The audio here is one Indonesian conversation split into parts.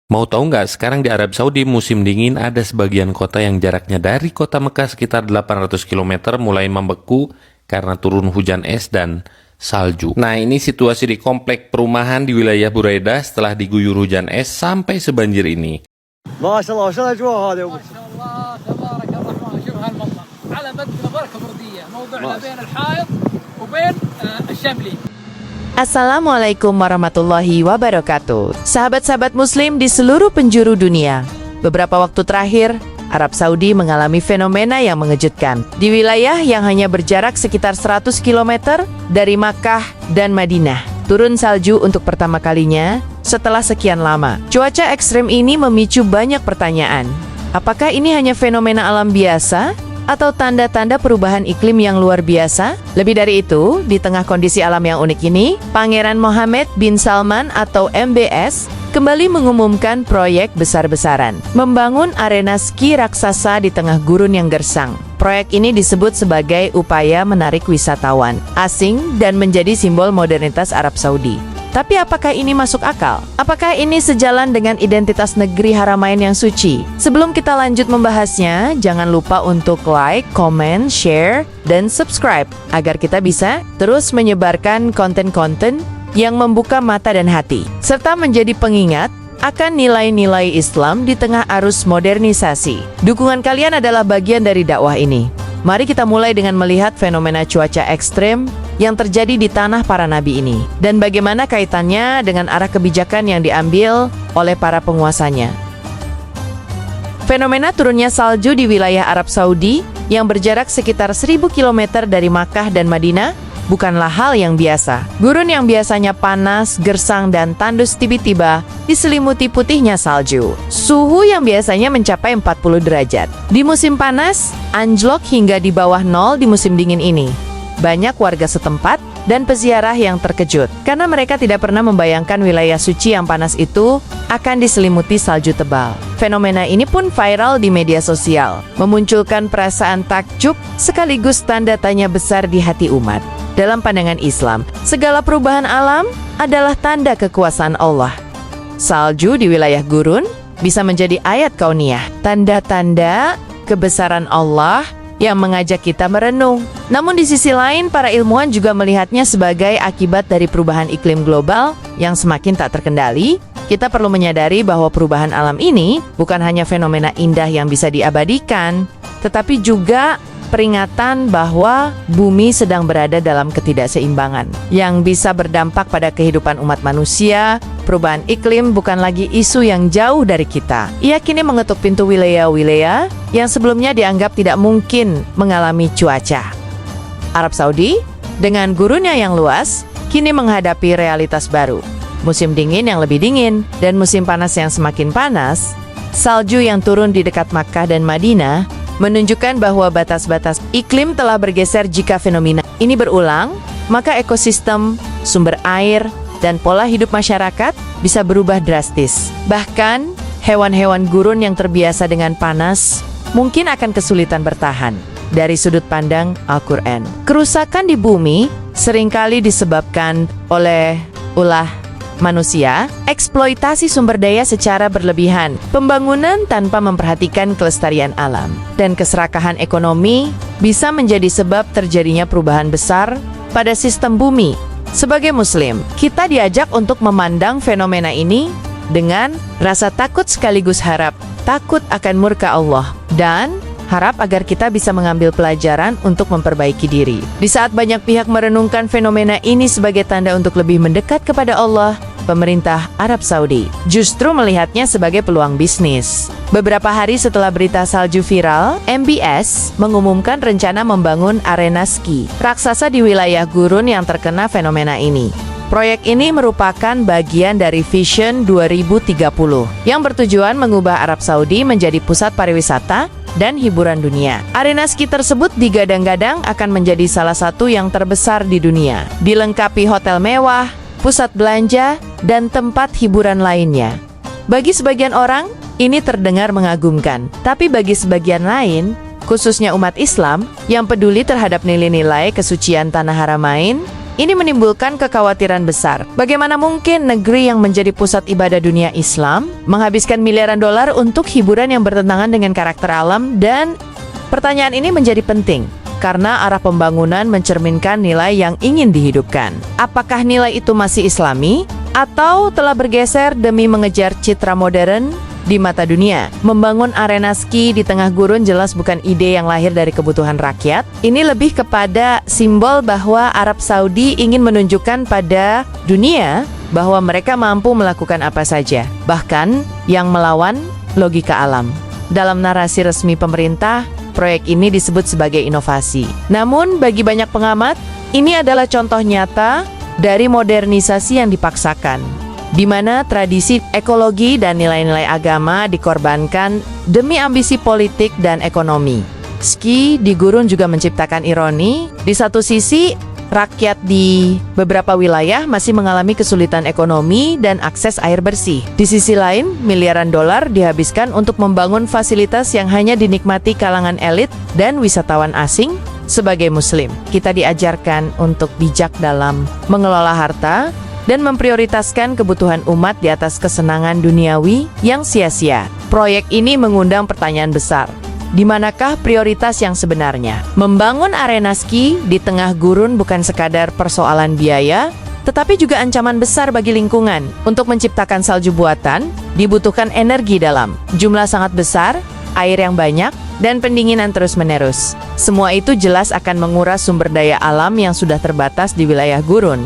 Mau tahu nggak, sekarang di Arab Saudi musim dingin ada sebagian kota yang jaraknya dari kota Mekah sekitar 800 km mulai membeku karena turun hujan es dan salju. Nah, ini situasi di komplek perumahan di wilayah Buraidah setelah diguyur hujan es sampai sebanjir ini. Masya Allah, شو الأجواء هذه؟ ما شاء الله تبارك الرحمن. شوف هالمنظر على بدنا بركة بردية موضعنا بين الحائط وبين الشملي. Assalamualaikum warahmatullahi wabarakatuh. Sahabat-sahabat muslim di seluruh penjuru dunia. Beberapa waktu terakhir, Arab Saudi mengalami fenomena yang mengejutkan. Di wilayah yang hanya berjarak sekitar 100 km dari Makkah dan Madinah, turun salju untuk pertama kalinya setelah sekian lama. Cuaca ekstrem ini memicu banyak pertanyaan. Apakah ini hanya fenomena alam biasa? Atau tanda-tanda perubahan iklim yang luar biasa? Lebih dari itu, di tengah kondisi alam yang unik ini, Pangeran Mohammed bin Salman atau MBS kembali mengumumkan proyek besar-besaran, membangun arena ski raksasa di tengah gurun yang gersang. Proyek ini disebut sebagai upaya menarik wisatawan asing dan menjadi simbol modernitas Arab Saudi. Tapi apakah ini masuk akal? Apakah ini sejalan dengan identitas negeri Haramain yang suci? Sebelum kita lanjut membahasnya, jangan lupa untuk like, comment, share, dan subscribe agar kita bisa terus menyebarkan konten-konten yang membuka mata dan hati, serta menjadi pengingat akan nilai-nilai Islam di tengah arus modernisasi. Dukungan kalian adalah bagian dari dakwah ini. Mari kita mulai dengan melihat fenomena cuaca ekstrem yang terjadi di tanah para nabi ini, dan bagaimana kaitannya dengan arah kebijakan yang diambil oleh para penguasanya. Fenomena turunnya salju di wilayah Arab Saudi yang berjarak sekitar 1000 km dari Makkah dan Madinah bukanlah hal yang biasa. Gurun yang biasanya panas, gersang, dan tandus tiba-tiba diselimuti putihnya salju. Suhu yang biasanya mencapai 40 derajat. Di musim panas, anjlok hingga di bawah nol di musim dingin ini. Banyak warga setempat dan peziarah yang terkejut karena mereka tidak pernah membayangkan wilayah suci yang panas itu akan diselimuti salju tebal. Fenomena ini pun viral di media sosial, memunculkan perasaan takjub sekaligus tanda tanya besar di hati umat. Dalam pandangan Islam, segala perubahan alam adalah tanda kekuasaan Allah. Salju di wilayah gurun bisa menjadi ayat kauniyah, tanda-tanda kebesaran Allah yang mengajak kita merenung. Namun di sisi lain, para ilmuwan juga melihatnya sebagai akibat dari perubahan iklim global yang semakin tak terkendali. Kita perlu menyadari bahwa perubahan alam ini bukan hanya fenomena indah yang bisa diabadikan, tetapi juga peringatan bahwa bumi sedang berada dalam ketidakseimbangan yang bisa berdampak pada kehidupan umat manusia. Perubahan iklim bukan lagi isu yang jauh dari kita. Ia kini mengetuk pintu wilayah-wilayah yang sebelumnya dianggap tidak mungkin mengalami cuaca. Arab Saudi, dengan gurunnya yang luas, kini menghadapi realitas baru. Musim dingin yang lebih dingin dan musim panas yang semakin panas. Salju yang turun di dekat Makkah dan Madinah menunjukkan bahwa batas-batas iklim telah bergeser. Jika fenomena ini berulang, maka ekosistem, sumber air, dan pola hidup masyarakat bisa berubah drastis. Bahkan, hewan-hewan gurun yang terbiasa dengan panas mungkin akan kesulitan bertahan. Dari sudut pandang Al-Quran, kerusakan di bumi seringkali disebabkan oleh ulah manusia, eksploitasi sumber daya secara berlebihan, pembangunan tanpa memperhatikan kelestarian alam, dan keserakahan ekonomi bisa menjadi sebab terjadinya perubahan besar pada sistem bumi. Sebagai Muslim, kita diajak untuk memandang fenomena ini dengan rasa takut sekaligus harap, takut akan murka Allah, dan harap agar kita bisa mengambil pelajaran untuk memperbaiki diri. Di saat banyak pihak merenungkan fenomena ini sebagai tanda untuk lebih mendekat kepada Allah, pemerintah Arab Saudi justru melihatnya sebagai peluang bisnis. Beberapa hari setelah berita salju viral, MBS mengumumkan rencana membangun arena ski raksasa di wilayah gurun yang terkena fenomena ini. Proyek ini merupakan bagian dari Vision 2030 yang bertujuan mengubah Arab Saudi menjadi pusat pariwisata dan hiburan dunia. Arena ski tersebut digadang-gadang akan menjadi salah satu yang terbesar di dunia, dilengkapi hotel mewah, pusat belanja, dan tempat hiburan lainnya. Bagi sebagian orang, ini terdengar mengagumkan. Tapi bagi sebagian lain, khususnya umat Islam yang peduli terhadap nilai-nilai kesucian tanah Haramain, Ini menimbulkan kekhawatiran besar. Bagaimana mungkin negeri yang menjadi pusat ibadah dunia Islam menghabiskan miliaran dolar untuk hiburan yang bertentangan dengan karakter alam? Dan pertanyaan ini menjadi penting karena arah pembangunan mencerminkan nilai yang ingin dihidupkan. Apakah nilai itu masih Islami atau telah bergeser demi mengejar citra modern di mata dunia? Membangun arena ski di tengah gurun jelas bukan ide yang lahir dari kebutuhan rakyat. Ini lebih kepada simbol bahwa Arab Saudi ingin menunjukkan pada dunia bahwa mereka mampu melakukan apa saja, bahkan yang melawan logika alam. Dalam narasi resmi pemerintah, proyek ini disebut sebagai inovasi. Namun bagi banyak pengamat, ini adalah contoh nyata dari modernisasi yang dipaksakan, di mana tradisi ekologi dan nilai-nilai agama dikorbankan demi ambisi politik dan ekonomi. Ski di gurun juga menciptakan ironi. Di satu sisi, rakyat di beberapa wilayah masih mengalami kesulitan ekonomi dan akses air bersih. Di sisi lain, miliaran dolar dihabiskan untuk membangun fasilitas yang hanya dinikmati kalangan elit dan wisatawan asing. Sebagai Muslim, kita diajarkan untuk bijak dalam mengelola harta dan memprioritaskan kebutuhan umat di atas kesenangan duniawi yang sia-sia. Proyek ini mengundang pertanyaan besar. Di manakah prioritas yang sebenarnya? Membangun arena ski di tengah gurun bukan sekadar persoalan biaya, tetapi juga ancaman besar bagi lingkungan. Untuk menciptakan salju buatan, dibutuhkan energi dalam jumlah sangat besar, air yang banyak, dan pendinginan terus-menerus. Semua itu jelas akan menguras sumber daya alam yang sudah terbatas di wilayah gurun.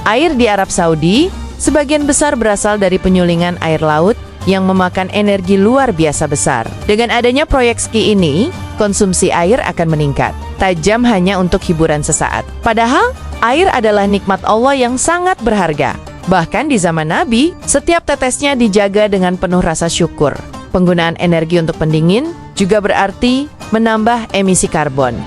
Air di Arab Saudi sebagian besar berasal dari penyulingan air laut yang memakan energi luar biasa besar. Dengan adanya proyek ski ini, konsumsi air akan meningkat, tajam hanya untuk hiburan sesaat. Padahal, air adalah nikmat Allah yang sangat berharga. Bahkan di zaman Nabi, setiap tetesnya dijaga dengan penuh rasa syukur. Penggunaan energi untuk pendingin juga berarti menambah emisi karbon.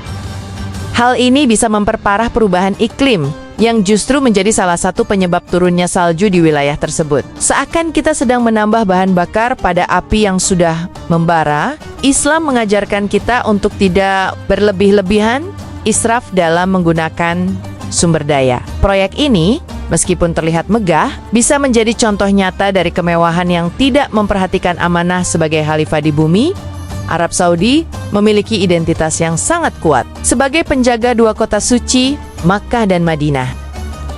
Hal ini bisa memperparah perubahan iklim yang justru menjadi salah satu penyebab turunnya salju di wilayah tersebut. Seakan kita sedang menambah bahan bakar pada api yang sudah membara, Islam mengajarkan kita untuk tidak berlebih-lebihan, israf dalam menggunakan sumber daya. Proyek ini, meskipun terlihat megah, bisa menjadi contoh nyata dari kemewahan yang tidak memperhatikan amanah sebagai khalifah di bumi. Arab Saudi memiliki identitas yang sangat kuat sebagai penjaga dua kota suci, Makkah dan Madinah.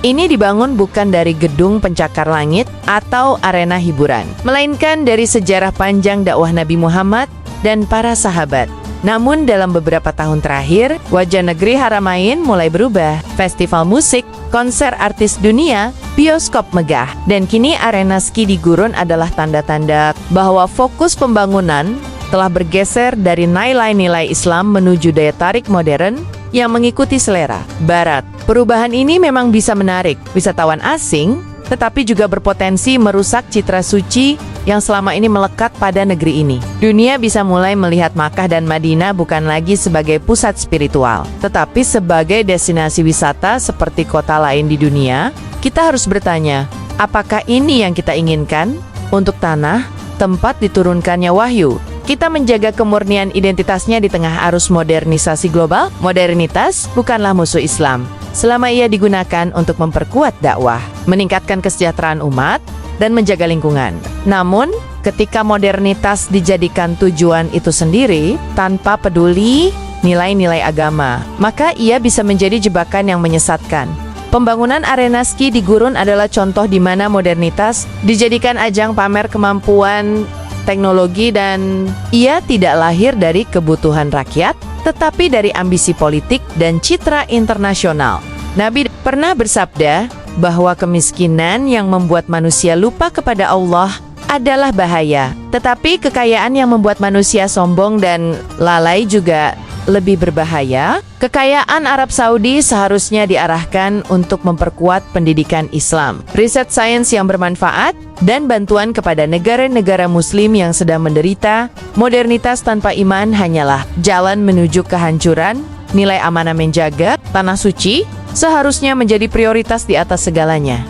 Ini dibangun bukan dari gedung pencakar langit atau arena hiburan, melainkan dari sejarah panjang dakwah Nabi Muhammad dan para sahabat. Namun dalam beberapa tahun terakhir, wajah negeri Haramain mulai berubah. Festival musik, konser artis dunia, bioskop megah, dan kini arena ski di gurun adalah tanda-tanda bahwa fokus pembangunan telah bergeser dari nilai-nilai Islam menuju daya tarik modern yang mengikuti selera Barat. Perubahan ini memang bisa menarik wisatawan asing, tetapi juga berpotensi merusak citra suci yang selama ini melekat pada negeri ini. Dunia bisa mulai melihat Makkah dan Madinah bukan lagi sebagai pusat spiritual, tetapi sebagai destinasi wisata seperti kota lain di dunia. Kita harus bertanya, apakah ini yang kita inginkan untuk tanah, tempat diturunkannya wahyu? Kita menjaga kemurnian identitasnya di tengah arus modernisasi global. Modernitas bukanlah musuh Islam, selama ia digunakan untuk memperkuat dakwah, meningkatkan kesejahteraan umat, dan menjaga lingkungan. Namun, ketika modernitas dijadikan tujuan itu sendiri, tanpa peduli nilai-nilai agama, maka ia bisa menjadi jebakan yang menyesatkan. Pembangunan arena ski di gurun adalah contoh di mana modernitas dijadikan ajang pamer kemampuan teknologi, dan ia tidak lahir dari kebutuhan rakyat, tetapi dari ambisi politik dan citra internasional. Nabi pernah bersabda bahwa kemiskinan yang membuat manusia lupa kepada Allah adalah bahaya, tetapi kekayaan yang membuat manusia sombong dan lalai juga lebih berbahaya. Kekayaan Arab Saudi seharusnya diarahkan untuk memperkuat pendidikan Islam, riset sains yang bermanfaat, dan bantuan kepada negara-negara Muslim yang sedang menderita. Modernitas tanpa iman hanyalah jalan menuju kehancuran. Nilai amanah menjaga tanah suci seharusnya menjadi prioritas di atas segalanya.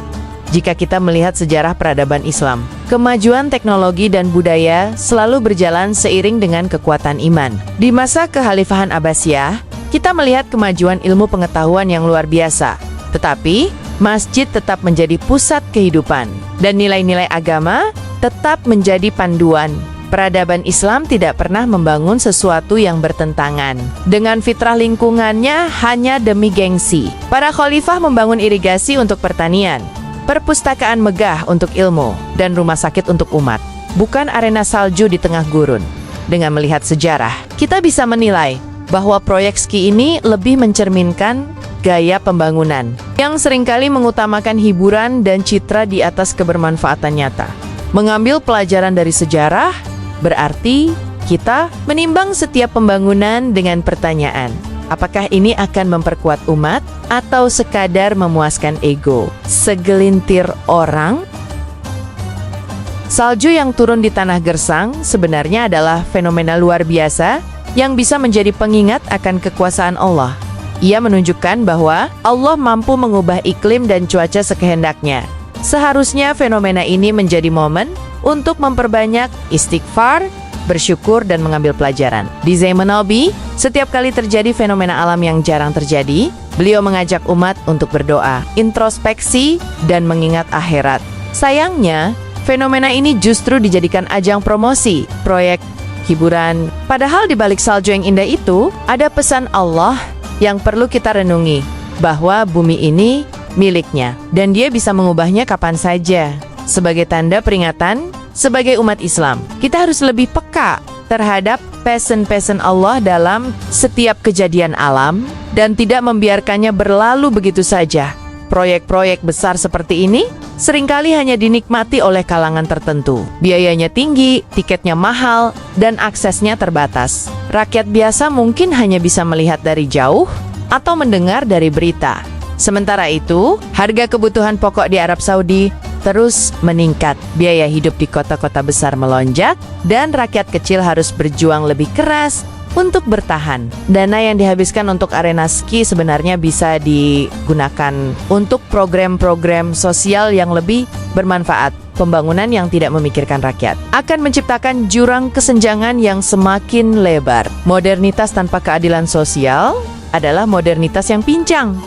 Jika kita melihat sejarah peradaban Islam, kemajuan teknologi dan budaya selalu berjalan seiring dengan kekuatan iman. Di masa kekhalifahan Abbasiyah, kita melihat kemajuan ilmu pengetahuan yang luar biasa. Tetapi, masjid tetap menjadi pusat kehidupan, dan nilai-nilai agama tetap menjadi panduan. Peradaban Islam tidak pernah membangun sesuatu yang bertentangan dengan fitrah lingkungannya hanya demi gengsi. Para khalifah membangun irigasi untuk pertanian, perpustakaan megah untuk ilmu, dan rumah sakit untuk umat, bukan arena salju di tengah gurun. Dengan melihat sejarah, kita bisa menilai bahwa proyek ski ini lebih mencerminkan gaya pembangunan yang seringkali mengutamakan hiburan dan citra di atas kebermanfaatan nyata. Mengambil pelajaran dari sejarah berarti kita menimbang setiap pembangunan dengan pertanyaan, apakah ini akan memperkuat umat atau sekadar memuaskan ego segelintir orang? Salju yang turun di tanah gersang sebenarnya adalah fenomena luar biasa yang bisa menjadi pengingat akan kekuasaan Allah. Ia menunjukkan bahwa Allah mampu mengubah iklim dan cuaca sekehendaknya. Seharusnya fenomena ini menjadi momen untuk memperbanyak istighfar, bersyukur, dan mengambil pelajaran. Di zaman Nabi, setiap kali terjadi fenomena alam yang jarang terjadi, beliau mengajak umat untuk berdoa, introspeksi, dan mengingat akhirat. Sayangnya, fenomena ini justru dijadikan ajang promosi, proyek hiburan. Padahal di balik salju yang indah itu, ada pesan Allah yang perlu kita renungi, bahwa bumi ini miliknya, dan Dia bisa mengubahnya kapan saja. Sebagai tanda peringatan, sebagai umat Islam, kita harus lebih peka terhadap pesan-pesan Allah dalam setiap kejadian alam dan tidak membiarkannya berlalu begitu saja. Proyek-proyek besar seperti ini seringkali hanya dinikmati oleh kalangan tertentu. Biayanya tinggi, tiketnya mahal, dan aksesnya terbatas. Rakyat biasa mungkin hanya bisa melihat dari jauh atau mendengar dari berita. Sementara itu, harga kebutuhan pokok di Arab Saudi terus meningkat. Biaya hidup di kota-kota besar melonjak, dan rakyat kecil harus berjuang lebih keras untuk bertahan. Dana yang dihabiskan untuk arena ski sebenarnya bisa digunakan untuk program-program sosial yang lebih bermanfaat. Pembangunan yang tidak memikirkan rakyat akan menciptakan jurang kesenjangan yang semakin lebar. Modernitas tanpa keadilan sosial adalah modernitas yang pincang.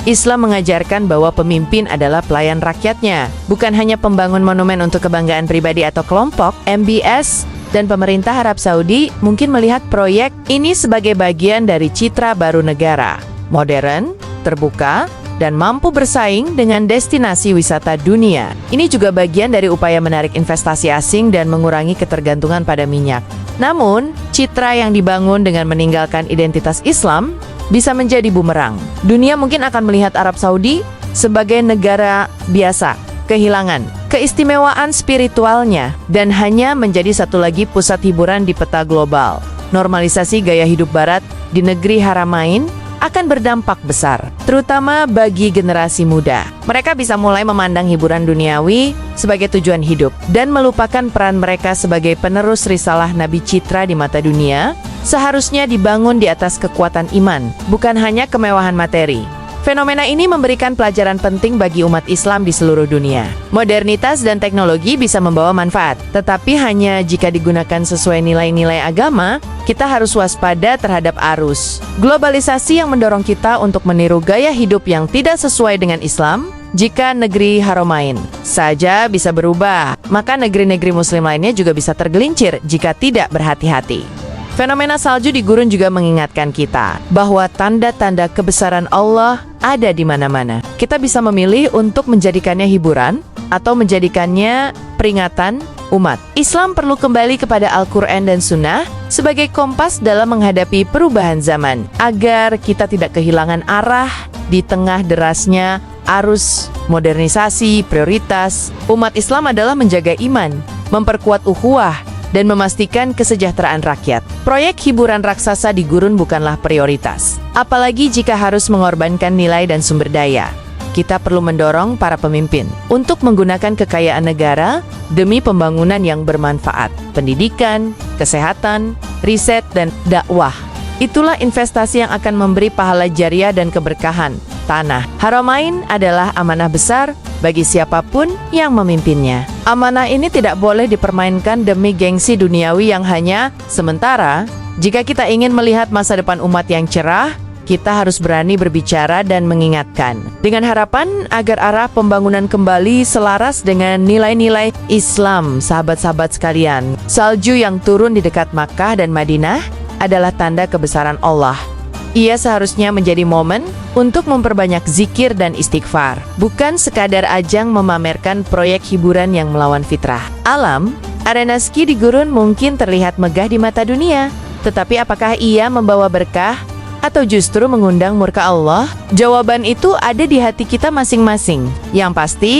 Islam mengajarkan bahwa pemimpin adalah pelayan rakyatnya, bukan hanya pembangun monumen untuk kebanggaan pribadi atau kelompok. MBS dan pemerintah Arab Saudi mungkin melihat proyek ini sebagai bagian dari citra baru negara, modern, terbuka, dan mampu bersaing dengan destinasi wisata dunia. Ini juga bagian dari upaya menarik investasi asing dan mengurangi ketergantungan pada minyak. Namun, citra yang dibangun dengan meninggalkan identitas Islam bisa menjadi bumerang. Dunia mungkin akan melihat Arab Saudi sebagai negara biasa, kehilangan keistimewaan spiritualnya, dan hanya menjadi satu lagi pusat hiburan di peta global. Normalisasi gaya hidup barat di negeri Haramain akan berdampak besar, terutama bagi generasi muda. Mereka bisa mulai memandang hiburan duniawi sebagai tujuan hidup dan melupakan peran mereka sebagai penerus risalah Nabi Citra di mata dunia. Seharusnya dibangun di atas kekuatan iman, bukan hanya kemewahan materi. Fenomena ini memberikan pelajaran penting bagi umat Islam di seluruh dunia. Modernitas dan teknologi bisa membawa manfaat, tetapi hanya jika digunakan sesuai nilai-nilai agama. Kita harus waspada terhadap arus globalisasi yang mendorong kita untuk meniru gaya hidup yang tidak sesuai dengan Islam. Jika negeri Haramain saja bisa berubah, maka negeri-negeri Muslim lainnya juga bisa tergelincir jika tidak berhati-hati. Fenomena salju di gurun juga mengingatkan kita bahwa tanda-tanda kebesaran Allah ada di mana-mana. Kita bisa memilih untuk menjadikannya hiburan atau menjadikannya peringatan umat. Islam perlu kembali kepada Al-Quran dan Sunnah sebagai kompas dalam menghadapi perubahan zaman, agar kita tidak kehilangan arah di tengah derasnya arus modernisasi. Prioritas umat Islam adalah menjaga iman, memperkuat ukhuwah, dan memastikan kesejahteraan rakyat. Proyek hiburan raksasa di gurun bukanlah prioritas, apalagi jika harus mengorbankan nilai dan sumber daya. Kita perlu mendorong para pemimpin untuk menggunakan kekayaan negara demi pembangunan yang bermanfaat, pendidikan, kesehatan, riset, dan dakwah. Itulah investasi yang akan memberi pahala jariah dan keberkahan. Tanah Haramain adalah amanah besar bagi siapapun yang memimpinnya. Amanah ini tidak boleh dipermainkan demi gengsi duniawi yang hanya sementara. Jika kita ingin melihat masa depan umat yang cerah, kita harus berani berbicara dan mengingatkan. Dengan harapan agar arah pembangunan kembali selaras dengan nilai-nilai Islam, sahabat-sahabat sekalian. Salju yang turun di dekat Makkah dan Madinah adalah tanda kebesaran Allah. Ia seharusnya menjadi momen untuk memperbanyak zikir dan istighfar, bukan sekadar ajang memamerkan proyek hiburan yang melawan fitrah. Alam, arena ski di gurun mungkin terlihat megah di mata dunia, tetapi apakah ia membawa berkah atau justru mengundang murka Allah? Jawaban itu ada di hati kita masing-masing. Yang pasti,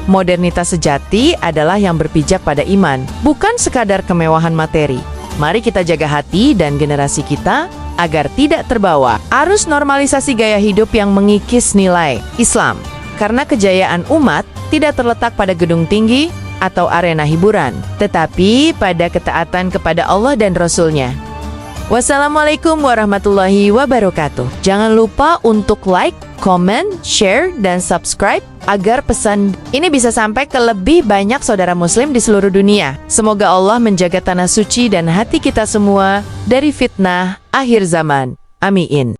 modernitas sejati adalah yang berpijak pada iman, bukan sekadar kemewahan materi. Mari kita jaga hati dan generasi kita agar tidak terbawa arus normalisasi gaya hidup yang mengikis nilai Islam. Karena kejayaan umat tidak terletak pada gedung tinggi atau arena hiburan, tetapi pada ketaatan kepada Allah dan Rasul-Nya. Wassalamualaikum warahmatullahi wabarakatuh. Jangan lupa untuk like, comment, share, dan subscribe agar pesan ini bisa sampai ke lebih banyak saudara muslim di seluruh dunia. Semoga Allah menjaga tanah suci dan hati kita semua dari fitnah akhir zaman. Amin.